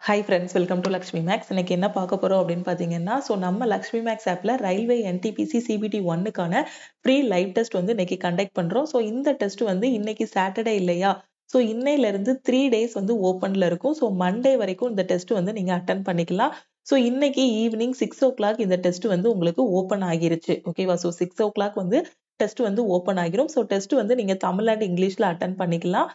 Hi friends, welcome to Lakshmi Max. இன்னைக்கு என்ன பார்க்க போறோம் அப்படின்னு பார்த்தீங்கன்னா, நம்ம Lakshmi Max ஆப்ல ரயில்வே NTPC CBT 1க்கான ஃப்ரீ லைவ் டெஸ்ட் இன்னைக்கு கண்டக்ட் பண்றோம். இந்த டெஸ்ட் இன்னைக்கு சாட்டர்டே இல்லையா? இன்னையில இருந்து 3 டேஸ் ஓப்பன்ல இருக்கும். மண்டே வரைக்கும் இந்த டெஸ்ட் நீங்க அட்டெண்ட் பண்ணிக்கலாம். இன்னைக்கு ஈவினிங் 6 o'clock இந்த டெஸ்ட் உங்களுக்கு ஓப்பன் ஆகிருச்சு. ஓகேவா? 6 o'clock டெஸ்ட் ஓப்பன் ஆகிரும். டெஸ்ட் நீங்க தமிழ் அண்ட் இங்கிலீஷ்ல அட்டெண்ட் பண்ணிக்கலாம்.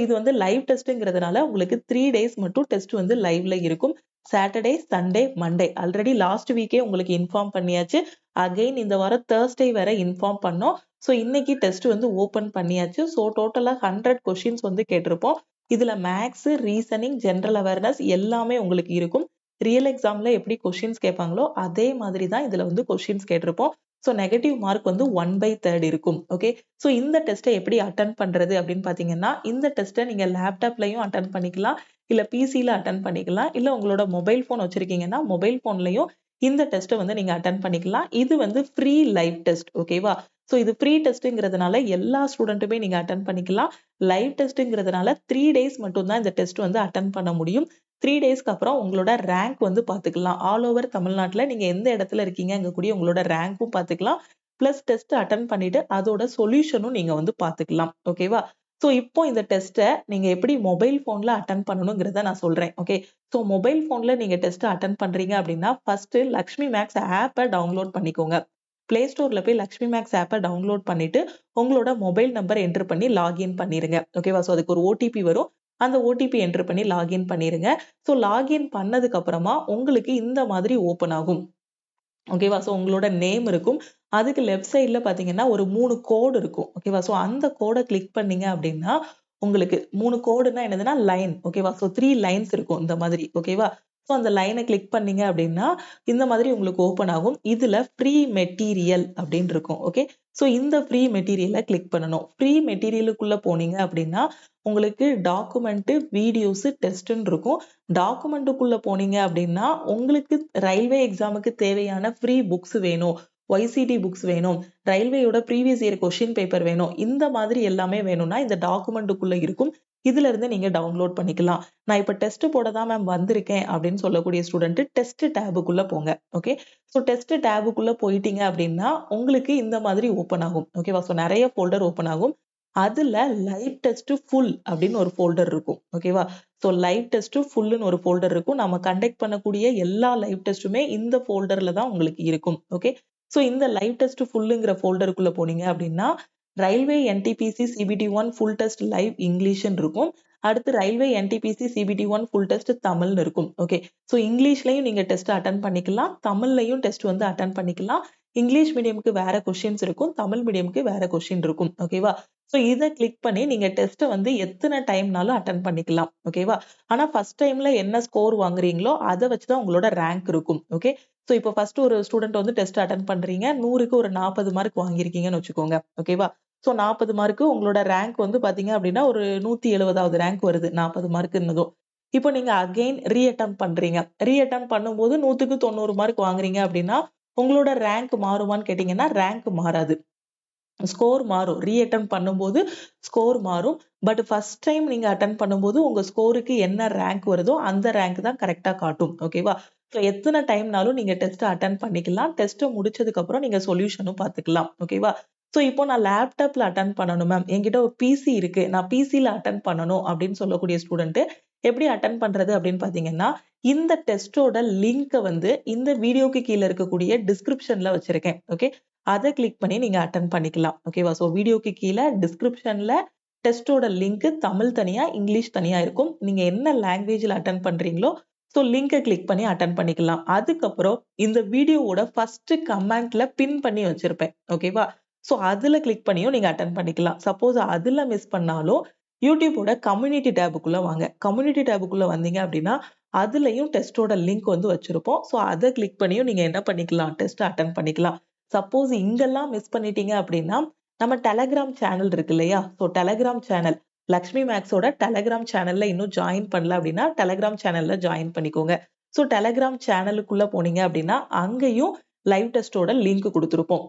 இது லைவ் டெஸ்ட்ங்கிறதுனால உங்களுக்கு 3 டேஸ் மட்டும் டெஸ்ட் லைவ்ல இருக்கும். Saturday, Sunday, Monday. Already last வீக்கே உங்களுக்கு இன்ஃபார்ம் பண்ணியாச்சு. அகைன் இந்த வாரம் Thursday வேற இன்ஃபார்ம் பண்ணோம். இன்னைக்கு டெஸ்ட் ஓப்பன் பண்ணியாச்சு. டோட்டலா 100 கொஸ்டின்ஸ் கேட்டிருப்போம். இதுல மேக்ஸ், ரீசனிங், ஜெனரல் அவேர்னஸ் எல்லாமே உங்களுக்கு இருக்கும். ரியல் எக்ஸாம்ல எப்படி கொஸ்டின்ஸ் கேட்பாங்களோ அதே மாதிரி தான் இதுல கொஸ்டின்ஸ் கேட்டிருப்போம். நெகட்டிவ் மார்க் 1/3 இருக்கும். ஓகே. இந்த டெஸ்ட்டை எப்படி அட்டெண்ட் பண்றது அப்படின்னு பாத்தீங்கன்னா, இந்த டெஸ்ட்டை நீங்க லேப்டாப்லயும் அட்டெண்ட் பண்ணிக்கலாம், இல்ல பிசில அட்டெண்ட் பண்ணிக்கலாம், இல்ல உங்களோட மொபைல் போன் வச்சிருக்கீங்கன்னா மொபைல் போன்லயும் இந்த டெஸ்ட்டை நீங்க அட்டெண்ட் பண்ணிக்கலாம். இது ஃப்ரீ லைவ் டெஸ்ட். ஓகேவா? இது ஃப்ரீ டெஸ்ட்ங்கிறதுனால எல்லா ஸ்டூடெண்ட்டுமே நீங்க அட்டெண்ட் பண்ணிக்கலாம். லைவ் டெஸ்ட்ங்கிறதுனால 3 டேஸ் மட்டும் தான் இந்த டெஸ்ட் அட்டெண்ட் பண்ண முடியும். 3 டேஸ்க்கு அப்புறம் உங்களோட ரேங்க் பாத்துக்கலாம். ஆல் ஓவர் தமிழ்நாட்டுல நீங்க எந்த இடத்துல இருக்கீங்க கூடிய உங்களோட ரேங்க்கும் பாத்துக்கலாம். பிளஸ் டெஸ்ட் அட்டெண்ட் பண்ணிட்டு அதோட சொல்யூஷனும் நீங்க பாத்துக்கலாம். ஓகேவா? இப்போ இந்த டெஸ்ட்டை நீங்க எப்படி மொபைல் போன்ல அட்டெண்ட் பண்ணணுங்கிறத நான் சொல்றேன். ஓகே. மொபைல் போன்ல நீங்க டெஸ்ட் அட்டெண்ட் பண்றீங்க அப்படின்னா ஃபர்ஸ்ட் லக்ஷ்மி மேக்ஸ் ஆப்பை டவுன்லோட் பண்ணிக்கோங்க. பிளே ஸ்டோர்ல போய் லக்ஷ்மி மேக்ஸ் ஆப்பை டவுன்லோட் பண்ணிட்டு உங்களோட மொபைல் நம்பர் என்டர் பண்ணி லாகின் பண்ணிருங்க. ஓகேவா? அதுக்கு ஒரு ஓடிபி வரும். அந்த ஓடிபி என்டர் பண்ணி லாகின் பண்ணிருங்க. லாகின் பண்ணதுக்கு அப்புறமா உங்களுக்கு இந்த மாதிரி ஓபன் ஆகும். ஓகேவா? உங்களோட நேம் இருக்கும். அதுக்கு லெஃப்ட் சைட்ல பாத்தீங்கன்னா ஒரு 3 கோடு இருக்கும். ஓகேவா? அந்த கோடை கிளிக் பண்ணீங்க அப்படின்னா உங்களுக்கு 3 கோடுன்னா என்னதுன்னா லைன். ஓகேவா? 3 லைன்ஸ் இருக்கும் இந்த மாதிரி. ஓகேவா? அந்த லைனை கிளிக் பண்ணீங்க அப்படின்னா இந்த மாதிரி உங்களுக்கு ஓபன் ஆகும். இதுல ஃப்ரீ மெட்டீரியல் அப்படின்னு இருக்கும். ஓகே. இந்த ஃப்ரீ மெட்டீரியலை கிளிக் பண்ணணும். ஃப்ரீ மெட்டீரியலுக்குள்ள போனீங்க அப்படின்னா உங்களுக்கு டாக்குமெண்ட், வீடியோஸ், டெஸ்ட்ன்னு இருக்கும். டாக்குமெண்ட்டுக்குள்ள போனீங்க அப்படின்னா உங்களுக்கு ரயில்வே எக்ஸாமுக்கு தேவையான ஃப்ரீ புக்ஸ் வேணும், YCT புக்ஸ் வேணும், ரயில்வேயோட ப்ரீவியஸ் இயர் கொஸ்டின் பேப்பர் வேணும், இந்த மாதிரி எல்லாமே வேணும்னா இந்த டாக்குமெண்ட்டுக்குள்ள இருக்கும். இதுல இருந்து நீங்க டவுன்லோட் பண்ணிக்கலாம். நான் இப்ப டெஸ்ட் போட தான் மேம் வந்திருக்கேன் அப்படின்னு சொல்லக்கூடிய ஸ்டூடெண்ட் டெஸ்ட் டேபுக்குள்ள போங்க. ஓகே. டெஸ்ட் டேபுக்குள்ள போயிட்டீங்க அப்படின்னா உங்களுக்கு இந்த மாதிரி ஓப்பன் ஆகும். ஓகேவா? நிறைய ஃபோல்டர் ஓப்பன் ஆகும். அதுல லைவ் டெஸ்ட் ஃபுல் அப்படின்னு ஒரு ஃபோல்டர் இருக்கும். ஓகேவா? லைவ் டெஸ்ட் ஃபுல்லுன்னு ஒரு ஃபோல்டர் இருக்கும். நம்ம கண்டக்ட் பண்ணக்கூடிய எல்லா லைவ் டெஸ்ட்டுமே இந்த ஃபோல்டர்ல தான் உங்களுக்கு இருக்கும். ஓகே. இந்த லைவ் டெஸ்ட் ஃபுல்லுங்கிற ஃபோல்டருக்குள்ள போனீங்க அப்படின்னா railway NTPC CBT 1 full test live இங்கிலீஷ்ன்னு இருக்கும். அடுத்து railway NTPC CBT 1 full test தமிழ்னு இருக்கும். ஓகே. இங்கிலீஷ்லயும் நீங்க டெஸ்ட் அட்டெண்ட் பண்ணிக்கலாம், தமிழ்லயும் டெஸ்ட் அட்டெண்ட் பண்ணிக்கலாம். இங்கிலீஷ் மீடியம்க்கு வேற கொஸ்டின்ஸ் இருக்கும், தமிழ் மீடியம்க்கு வேற கொஸ்டின் இருக்கும். ஓகேவா? இதை கிளிக் பண்ணி நீங்க டெஸ்ட் எத்தனை டைம்னாலும் அட்டெண்ட் பண்ணிக்கலாம். ஓகேவா? ஆனா ஃபர்ஸ்ட் டைம்ல என்ன ஸ்கோர் வாங்குறீங்களோ அதை வச்சுதான் உங்களோட ரேங்க் இருக்கும். ஓகே. இப்போ ஃபர்ஸ்ட் ஒரு ஸ்டூடெண்ட் டெஸ்ட் அட்டெண்ட் பண்றீங்க, 100க்கு ஒரு 40 மார்க் வாங்கியிருக்கீங்கன்னு வச்சுக்கோங்க. ஓகேவா? 40 மார்க் உங்களோட ரேங்க் பாத்தீங்க அப்படின்னா ஒரு 170வது ரேங்க் வருது 40 மார்க்னதும். இப்போ நீங்க அகைன் ரீஅட்டெம்ப்ட் பண்றீங்க. ரீஅட்டெம்ப்ட் பண்ணும்போது 100க்கு 90 மார்க் வாங்குறீங்க அப்படின்னா உங்களோட ரேங்க் மாறுமான்னு கேட்டீங்கன்னா ரேங்க் மாறாது. ஸ்கோர் மாறும். ரீஅட்டெம்ப்ட் பண்ணும்போது ஸ்கோர் மாறும். பட் ஃபர்ஸ்ட் டைம் நீங்க அட்டெண்ட் பண்ணும்போது உங்க ஸ்கோருக்கு என்ன ரேங்க் வருதோ அந்த ரேங்க் தான் கரெக்ட்டா காட்டும். ஓகேவா? எத்தனை டைம்னாலும் நீங்க டெஸ்ட் அட்டெண்ட் பண்ணிக்கலாம். டெஸ்ட் முடிச்சதுக்கு அப்புறம் நீங்க சொல்யூஷனும் பார்த்துக்கலாம். ஓகேவா? இப்போ நான் லேப்டாப்ல அட்டெண்ட் பண்ணணும் மேம். என்கிட்ட ஒரு பிசி இருக்கு. நான் பிசில அட்டெண்ட் பண்ணணும் அப்படின்னு சொல்லக்கூடிய ஸ்டூடெண்ட் எப்படி அட்டெண்ட் பண்றது அப்படின்னு பாத்தீங்கன்னா, இந்த டெஸ்டோட லிங்க் இந்த வீடியோக்கு கீழ இருக்கக்கூடிய டிஸ்கிரிப்ஷன்ல வச்சிருக்கேன். ஓகே. அதை கிளிக் பண்ணி நீங்க அட்டெண்ட் பண்ணிக்கலாம். ஓகேவா? வீடியோக்கு கீழ டிஸ்கிரிப்ஷன்ல டெஸ்டோட லிங்க் தமிழ் தனியா, இங்கிலீஷ் தனியா இருக்கும். நீங்க என்ன லாங்குவேஜ்ல அட்டெண்ட் பண்றீங்களோ லிங்கை கிளிக் பண்ணி அட்டெண்ட் பண்ணிக்கலாம். அதுக்கப்புறம் இந்த வீடியோவோட ஃபர்ஸ்ட் கமெண்ட்ல பின் பண்ணி வச்சிருப்பேன். ஓகேவா? அதுல கிளிக் பண்ணியும் நீங்க அட்டெண்ட் பண்ணிக்கலாம். சப்போஸ் அதுல மிஸ் பண்ணாலும் யூடியூபோட கம்யூனிட்டி டேபுக்குள்ள வாங்க. கம்யூனிட்டி டேபுக்குள்ள வந்தீங்க அப்படின்னா அதுலயும் டெஸ்டோட லிங்க் வச்சிருப்போம். அதை கிளிக் பண்ணியும் நீங்க என்ன பண்ணிக்கலாம்? டெஸ்ட் அட்டெண்ட் பண்ணிக்கலாம். சப்போஸ் இங்கெல்லாம் மிஸ் பண்ணிட்டீங்க அப்படின்னா நம்ம டெலகிராம் சேனல் இருக்கு இல்லையா? டெலகிராம் சேனல் லக்ஷ்மி மேக்ஸோட டெலகிராம் சேனல்ல இன்னும் ஜாயின் பண்ணல அப்படின்னா டெலகிராம் சேனல்ல ஜாயின் பண்ணிக்கோங்க. டெலகிராம் சேனலுக்குள்ள போனீங்க அப்படின்னா அங்கேயும் லைவ் டெஸ்டோட லிங்க் கொடுத்திருப்போம்.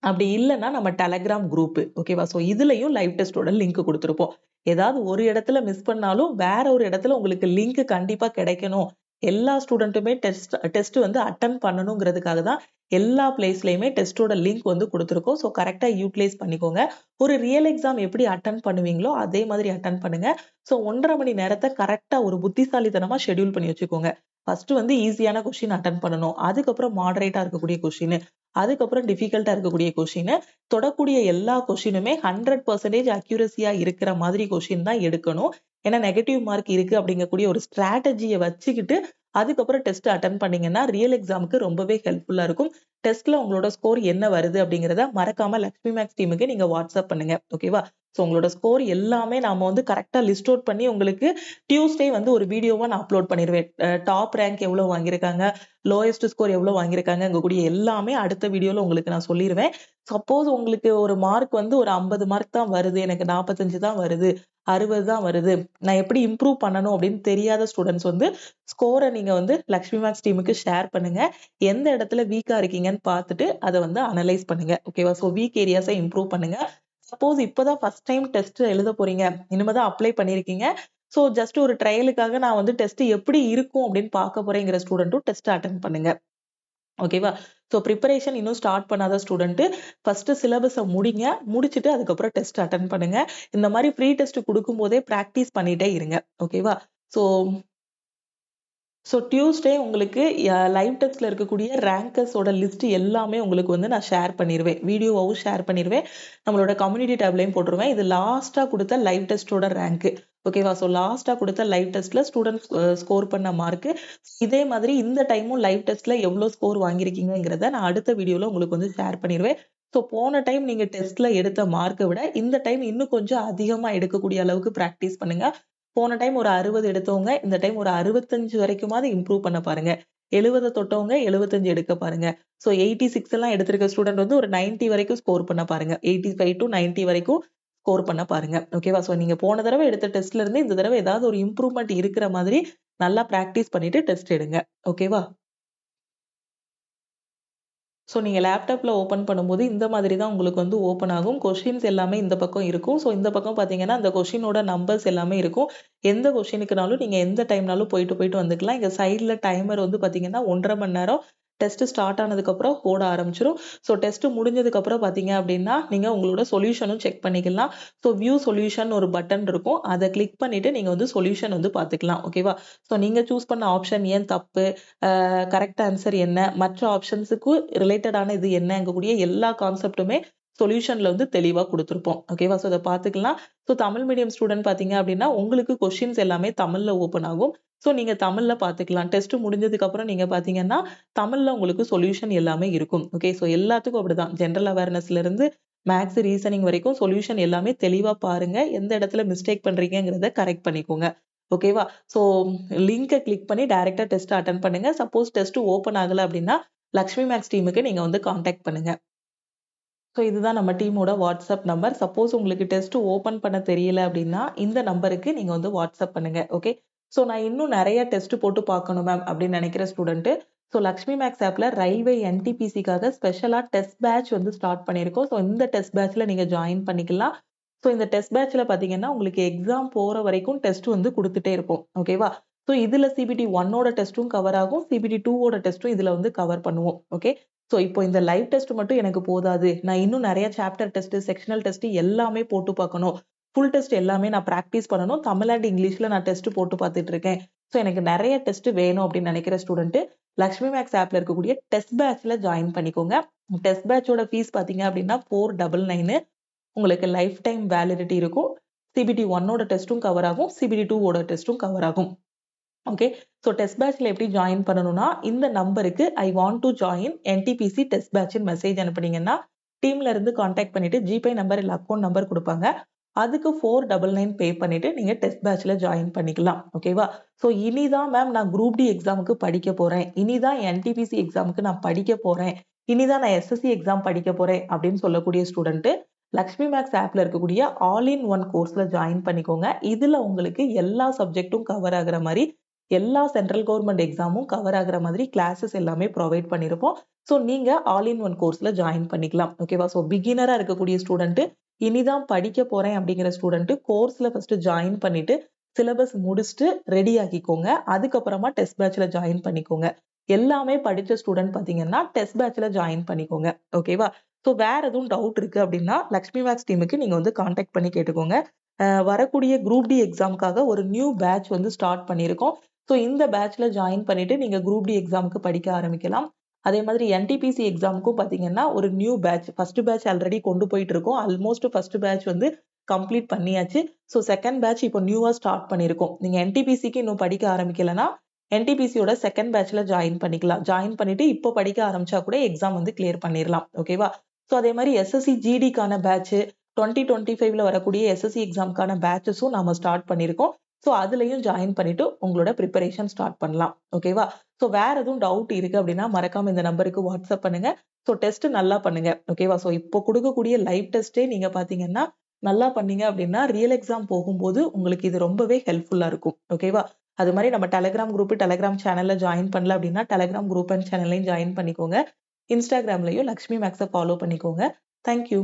அப்படி இல்லன்னா நம்ம டெலகிராம் குரூப். ஓகேவா? சோ இதுலயும் லைவ் டெஸ்ட்டோட லிங்க் குடுத்திருப்போம். ஏதாவது ஒரு இடத்துல மிஸ் பண்ணாலும், வேற ஒரு இடத்துல உங்களுக்கு லிங்க் கண்டிப்பா கிடைக்கணும். எல்லா ஸ்டூடண்ட்டுமே டெஸ்ட் வந்து அட்டெண்ட் பண்ணணுங்கிறதுக்காக தான் எல்லா பிளேஸ்லயுமே டெஸ்ட்டோட லிங்க் வந்து குடுத்திருக்கோம். சோ கரெக்ட்டா யூட்டிலைஸ் பண்ணிக்கோங்க. ஒரு ரியல் எக்ஸாம் எப்படி அட்டெண்ட் பண்ணுவீங்களோ, அதே மாதிரி அட்டெண்ட் பண்ணுங்க. சோ 1 1/2 மணி நேரத்த கரெக்ட்டா ஒரு புத்திசாலித்தனமா ஷெட்யூல் பண்ணி வச்சுக்கோங்க. ஃபர்ஸ்ட் வந்து ஈஸியான கொஸ்டின் அட்டெண்ட் பண்ணணும். அதுக்கப்புறம் மாடரேட்டா இருக்கக்கூடிய கொஸ்டின். அதுக்கப்புறம் டிஃபிகல்ட்டா இருக்கக்கூடிய கொஸ்டின். தொடக்கூடிய எல்லா கொஸ்டினுமே 100% அக்யூரசியா இருக்கிற மாதிரி கொஸ்டின் தான் எடுக்கணும். ஏன்னா நெகட்டிவ் மார்க் இருக்கு அப்படிங்கக்கூடிய ஒரு ஸ்ட்ராட்டஜிய வச்சுக்கிட்டு, அதுக்கப்புறம் டெஸ்ட் அட்டெண்ட் பண்ணீங்கன்னா, ரியல் எக்ஸாம்க்கு ரொம்பவே ஹெல்ப்ஃபுல்லா இருக்கும். டெஸ்ட்ல உங்களோட ஸ்கோர் என்ன வருது அப்படிங்கிறத மறக்காம லக்ஷ்மி மேக்ஸ் டீமுக்கு நீங்க வாட்ஸ்அப் பண்ணுங்க. ஓகேவா? சோ உங்களோட ஸ்கோர் எல்லாமே நாம வந்து கரெக்ட்டா லிஸ்ட் அவுட் பண்ணி உங்களுக்கு டியூஸ்டே வந்து ஒரு வீடியோவா நான் அப்லோட் பண்ணிருவேன். டாப் ரேங்க் எவ்வளவு வாங்கியிருக்காங்க, லோயஸ்ட் ஸ்கோர் எவ்வளவு வாங்கியிருக்காங்கங்கக்கூடிய எல்லாமே அடுத்த வீடியோல உங்களுக்கு நான் சொல்லிருவேன். சப்போஸ் உங்களுக்கு ஒரு மார்க் வந்து ஒரு 50 மார்க் தான் வருது, எனக்கு 45 தான் வருது, 60 தான் வருது. நான் எப்படி இம்ப்ரூவ் பண்ணணும் அப்படின்னு தெரியாத ஸ்டூடண்ட்ஸ் வந்து ஸ்கோர நீங்க வந்து லக்ஷ்மி மேக்ஸ் டீமுக்கு ஷேர் பண்ணுங்க. எந்த இடத்துல வீக்கா இருக்கீங்கன்னு பார்த்துட்டு அத வந்து அனலைஸ் பண்ணுங்க. ஓகேவா? சோ வீக் ஏரியாஸ இம்ப்ரூவ் பண்ணுங்க. சப்போஸ் இப்பதான் ஃபர்ஸ்ட் டைம் டெஸ்ட் எழுத போறீங்க. இனிமே தான் அப்ளை பண்ணியிருக்கீங்க. சோ ஜஸ்ட் ஒரு ட்ரையலுக்காக நான் வந்து டெஸ்ட் எப்படி இருக்கும் அப்படின்னு பார்க்க போறேங்கிற ஸ்டூடண்ட்டும் டெஸ்ட் அட்டெண்ட் பண்ணுங்க. ஓகேவா? சோ பிரிப்பரேஷன் இன்னும் ஸ்டார்ட் பண்ணாத ஸ்டூடண்ட் ஃபர்ஸ்ட் சிலபஸ முடிங்க. முடிச்சுட்டு அதுக்கப்புறம் டெஸ்ட் அட்டெண்ட் பண்ணுங்க. இந்த மாரி ப்ரீ டெஸ்ட் குடுக்கும்போதே பிராக்டிஸ் பண்ணிட்டே இருங்க. ஓகேவா? சோ டியூஸ்டே உங்களுக்கு லைவ் டெஸ்ட்ல இருக்கக்கூடிய ரேங்கர்ஸோட லிஸ்ட் எல்லாமே உங்களுக்கு வந்து நான் ஷேர் பண்ணிருவேன். வீடியோவாவும் ஷேர் பண்ணிருவேன். நம்மளோட கம்யூனிட்டி டேப்லயும் போட்டுருவேன். இது லாஸ்ட்டா குடுத்த லைவ் டெஸ்ட்டோட ரேங்க். ஓகேவா? சோ லாஸ்ட்டா குடுத்த லைவ் டெஸ்ட்ல ஸ்டூடண்ட்ஸ் ஸ்கோர் பண்ண மார்க். இதே மாதிரி இந்த டைமும் லைவ் டெஸ்ட்ல எவ்ளோ ஸ்கோர் வாங்கியிருக்கீங்கங்கிறத நான் அடுத்த வீடியோல உங்களுக்கு வந்து ஷேர் பண்ணிருவேன். சோ போன டைம் நீங்க டெஸ்ட்ல எடுத்த மார்க்க விட இந்த டைம் இன்னும் கொஞ்சம் அதிகமா எடுக்கக்கூடிய அளவுக்கு பிராக்டிஸ் பண்ணுங்க. போன டைம் ஒரு 60 எடுத்தவங்க, இந்த டைம் ஒரு 65 வரைக்குமாவது இம்ப்ரூவ் பண்ண பாருங்க. 70 தொட்டவங்க 75 எடுக்க பாருங்க. சோ 86 எல்லாம் எடுத்திருக்க ஸ்டூடண்ட் வந்து ஒரு 90 வரைக்கும் ஸ்கோர் பண்ண பாருங்க. 85 டூ 90 வரைக்கும் ஸ்கோர் பண்ண பாருங்க. ஓகேவா? சோ நீங்க போன தடவ எடுத்த டெஸ்ட்ல இருந்து இந்த தடவ ஏதாவது ஒரு இம்ப்ரூவ்மென்ட் இருக்கிற மாதிரி நல்லா பிராக்டிஸ் பண்ணிட்டு டெஸ்ட் எடுங்க. ஓகேவா? நீங்க லேப்டாப்ல ஓப்பன் பண்ணும்போது இந்த மாதிரி தான் உங்களுக்கு வந்து ஓப்பன் ஆகும். கொஸ்டின்ஸ் எல்லாமே இந்த பக்கம் இருக்கும். இந்த பக்கம் பார்த்தீங்கன்னா, அந்த கொஸ்டினோட நம்பர்ஸ் எல்லாமே இருக்கும். எந்த கொஸ்டினுக்குனாலும் நீங்க எந்த டைம்னாலும் போயிட்டு, போயிட்டு வந்துக்கலாம். இங்க சைட்ல டைமர் வந்து பார்த்தீங்கன்னா, 1 1/2 மணி நேரம் டெஸ்ட் ஸ்டார்ட் ஆனதுக்கப்புறம் ஓட ஆரம்பிச்சுரும். டெஸ்ட் முடிஞ்சதுக்கப்புறம் பார்த்தீங்க அப்படின்னா, நீங்க உங்களோட சொல்யூஷனும் செக் பண்ணிக்கலாம். வியூ சொல்யூஷன் ஒரு பட்டன் இருக்கும். அத கிளிக் பண்ணிட்டு நீங்க வந்து சொல்யூஷன் வந்து பார்த்துக்கலாம். ஓகேவா? நீங்க சூஸ் பண்ண ஆப்ஷன் ஏன் தப்பு? கரெக்ட் ஆன்சர் என்ன? மற்ற ஆப்ஷன்ஸுக்கு ரிலேட்டடான இது என்னங்கக்கூடிய எல்லா கான்செப்ட்டுமே சொல்யூஷன்ல வந்து தெளிவா குடுத்திருப்போம். ஓகேவா? இத பார்த்துக்கலாம். தமிழ் மீடியம் ஸ்டூடண்ட் பார்த்தீங்க அப்படின்னா, உங்களுக்கு கொஸ்டின்ஸ் எல்லாமே தமிழ்ல ஓப்பன் ஆகும். நீங்க தமிழ்ல பார்த்துக்கலாம். டெஸ்ட் முடிஞ்சதுக்கு அப்புறம் நீங்க பார்த்தீங்கன்னா, தமிழ்ல உங்களுக்கு சொல்யூஷன் எல்லாமே இருக்கும். ஓகே. எல்லாத்துக்கும் அப்படிதான். ஜெனரல் அவேர்னஸ்ல இருந்து மேத்ஸ், ரீசனிங் வரைக்கும் சொல்யூஷன் எல்லாமே தெளிவா பாருங்க. எந்த இடத்துல மிஸ்டேக் பண்றீங்கங்கிறத கரெக்ட் பண்ணிக்கோங்க. ஓகேவா? ஸோ லிங்க கிளிக் பண்ணி டைரக்ட்டா டெஸ்ட் அட்டெண்ட் பண்ணுங்க. சப்போஸ் டெஸ்ட் ஓப்பன் ஆகல அப்படின்னா, லக்ஷ்மி மேக்ஸ் டீமுக்கு நீங்க வந்து கான்டாக்ட் பண்ணுங்க. இதுதான் நம்ம டீமோட வாட்ஸ்அப் நம்பர். சப்போஸ் உங்களுக்கு டெஸ்ட் ஓப்பன் பண்ண தெரியல அப்படின்னா, இந்த நம்பருக்கு நீங்க வந்து வாட்ஸ்அப் பண்ணுங்க. ஓகே. நான் இன்னும் நெறைய டெஸ்ட் போட்டு பார்க்கணும் மேம் அப்படின்னு நினைக்கிற ஸ்டூடண்ட், லக்ஷ்மி மேக்ஸ் ஆப்ல ரயில்வே என்டிபிசிக்காக ஸ்பெஷலா டெஸ்ட் பேட்ச் வந்து ஸ்டார்ட் பண்ணியிருக்கோம். இந்த டெஸ்ட் பேட்ச்ல நீங்க ஜாயின் பண்ணிக்கலாம். இந்த டெஸ்ட் பேட்ச்ல பார்த்தீங்கன்னா, உங்களுக்கு எக்ஸாம் போற வரைக்கும் டெஸ்ட் வந்து குடுத்துட்டே இருப்போம். ஓகேவா? இதுல சிபிடி 1ஓட டெஸ்ட்டும் கவர் ஆகும். சிபிடி 2ஓட டெஸ்ட்டும் இதுல வந்து கவர் பண்ணுவோம். ஓகே. இப்போ இந்த லைவ் டெஸ்ட் மட்டும் எனக்கு போதாது. நான் இன்னும் நெறைய சாப்டர் டெஸ்ட், செக்ஷனல் டெஸ்ட் எல்லாமே போட்டு பார்க்கணும். ஃபுல் டெஸ்ட் எல்லாமே நான் பிராக்டிஸ் பண்ணணும். தமிழ் அண்ட் இங்கிலீஷ்ல நான் டெஸ்ட் போட்டு பார்த்துட்டு இருக்கேன். எனக்கு நெறைய டெஸ்ட் வேணும் அப்படின்னு நினைக்கிற ஸ்டூடண்ட், லக்ஷ்மி மேக்ஸ் ஆப்ல இருக்கக்கூடிய டெஸ்ட் பேட்ச்ல ஜாயின் பண்ணிக்கோங்க. டெஸ்ட் பேட்சோட ஃபீஸ் பார்த்தீங்க அப்படின்னா 499. உங்களுக்கு லைஃப் டைம் வேலிடிட்டி இருக்கும். சிபிடி 1ஓட டெஸ்ட்டும் கவர் ஆகும். சிபிடி 2ஓட டெஸ்ட்டும் கவர் ஆகும். ஓகே. டெஸ்ட் பேட்ச்ல எப்படி ஜாயின் பண்ணணும்னா, இந்த நம்பருக்கு I want to join NTPC test பேட்ச்ன்னு மெசேஜ் அனுப்புனீங்கன்னா, டீம்ல இருந்து கான்டாக்ட் பண்ணிட்டு ஜிபே நம்பர் இல்ல அக்கவுண்ட் நம்பர் குடுப்பாங்க. அதுக்கு 499 பே பண்ணிட்டு நீங்க டெஸ்ட் பேட்ச்ல ஜாயின் பண்ணிக்கலாம். ஓகேவா? இனிதான் மேம் நான் குரூப் டி எக்ஸாமுக்கு படிக்க போறேன். இனிதான் என்டிபிசி எக்ஸாமுக்கு நான் படிக்க போறேன். இனிதான் நான் எஸ்எஸ்சி எக்ஸாம் படிக்க போறேன் அப்படின்னு சொல்லக்கூடிய ஸ்டூடண்ட், லக்ஷ்மி மேக்ஸ் ஆப்ல இருக்கக்கூடிய ஆல் இன் ஒன் கோர்ஸ்ல ஜாயின் பண்ணிக்கோங்க. இதுல உங்களுக்கு எல்லா சப்ஜெக்ட்டும் கவர் ஆகுற மாரி எல்லா சென்ட்ரல் கவர்மெண்ட் எக்ஸாமும் கவர் ஆகுற மாதிரி கிளாஸஸ் எல்லாமே ப்ரொவைட் பண்ணியிருப்போம். ஸோ நீங்க ஆல் இன் ஒன் கோர்ஸ்ல ஜாயின் பண்ணிக்கலாம். ஓகேவா? ஸோ பிகினரா இருக்கக்கூடிய ஸ்டூடெண்ட், இனிதான் படிக்க போறேன் அப்படிங்கிற ஸ்டூடெண்ட் கோர்ஸ்ல ஃபர்ஸ்ட் ஜாயின் பண்ணிட்டு சிலபஸ் முடிச்சுட்டு ரெடி ஆக்கிக்கோங்க. அதுக்கப்புறமா டெஸ்ட் பேட்ச்ல ஜாயின் பண்ணிக்கோங்க. எல்லாமே படிச்ச ஸ்டூடெண்ட் பாத்தீங்கன்னா டெஸ்ட் பேட்ச்ல ஜாயின் பண்ணிக்கோங்க. ஓகேவா? ஸோ வேற எதுவும் டவுட் இருக்கு அப்படின்னா லக்ஷ்மி மேக்ஸ் டீமுக்கு நீங்க வந்து கான்டாக்ட் பண்ணி கேட்டுக்கோங்க. வரக்கூடிய குரூப் டி எக்ஸாமுக்காக ஒரு நியூ பேட்ச் வந்து ஸ்டார்ட் பண்ணியிருக்கோம். ஸோ இந்த பேட்ச்ல ஜாயின் பண்ணிட்டு நீங்க குரூப் டி எக்ஸாமுக்கு படிக்க ஆரம்பிக்கலாம். அதே மாதிரி என்டிபிசி எக்ஸாமுக்கும் பாத்தீங்கன்னா ஒரு new batch, first batch already கொண்டு போயிட்டு இருக்கோம். ஆல்மோஸ்ட் ஃபர்ஸ்ட் பேட்ச் வந்து கம்ப்ளீட் பண்ணியாச்சு. ஸோ செகண்ட் பேட்ச் இப்போ நியூவா ஸ்டார்ட் பண்ணியிருக்கோம். நீங்க என்டிபிசிக்கு இன்னும் படிக்க ஆரம்பிக்கலன்னா என்டிபிசியோட செகண்ட் பேட்ச்ல ஜாயின் பண்ணிக்கலாம். ஜாயின் பண்ணிட்டு இப்போ படிக்க ஆரம்பிச்சா கூட எக்ஸாம் வந்து கிளியர் பண்ணிடலாம். ஓகேவா? ஸோ அதே மாதிரி எஸ்எஸ்சி ஜிடிக்கான பேட்ச் 2025ல வரக்கூடிய எஸ்எஸ்சி எக்ஸாம்க்கான பேட்சஸும் நாம ஸ்டார்ட் பண்ணியிருக்கோம். ஸோ அதுலயும் ஜாயின் பண்ணிட்டு உங்களோட ப்ரிப்பரேஷன் ஸ்டார்ட் பண்ணலாம். ஓகேவா? ஸோ வேற எதுவும் டவுட் இருக்கு அப்படின்னா மறக்காம இந்த நம்பருக்கு வாட்ஸ்அப் பண்ணுங்க. ஸோ டெஸ்ட் நல்லா பண்ணுங்க. ஓகேவா? ஸோ இப்போ கொடுக்கக்கூடிய லைவ் டெஸ்ட்டே நீங்க பாத்தீங்கன்னா நல்லா பண்ணீங்க அப்படின்னா ரியல் எக்ஸாம் போகும்போது உங்களுக்கு இது ரொம்பவே ஹெல்ப்ஃபுல்லா இருக்கும். ஓகேவா? அது மாதிரி நம்ம டெலிகிராம் குரூப், டெலிகிராம் சேனல்ல ஜாயின் பண்ணல அப்படின்னா டெலிகிராம் குரூப் அண்ட் சேனல்லையும் ஜாயின் பண்ணிக்கோங்க. இன்ஸ்டாகிராம்லயும் லக்ஷ்மி மேக்ஸை ஃபாலோ பண்ணிக்கோங்க. தேங்க்யூ.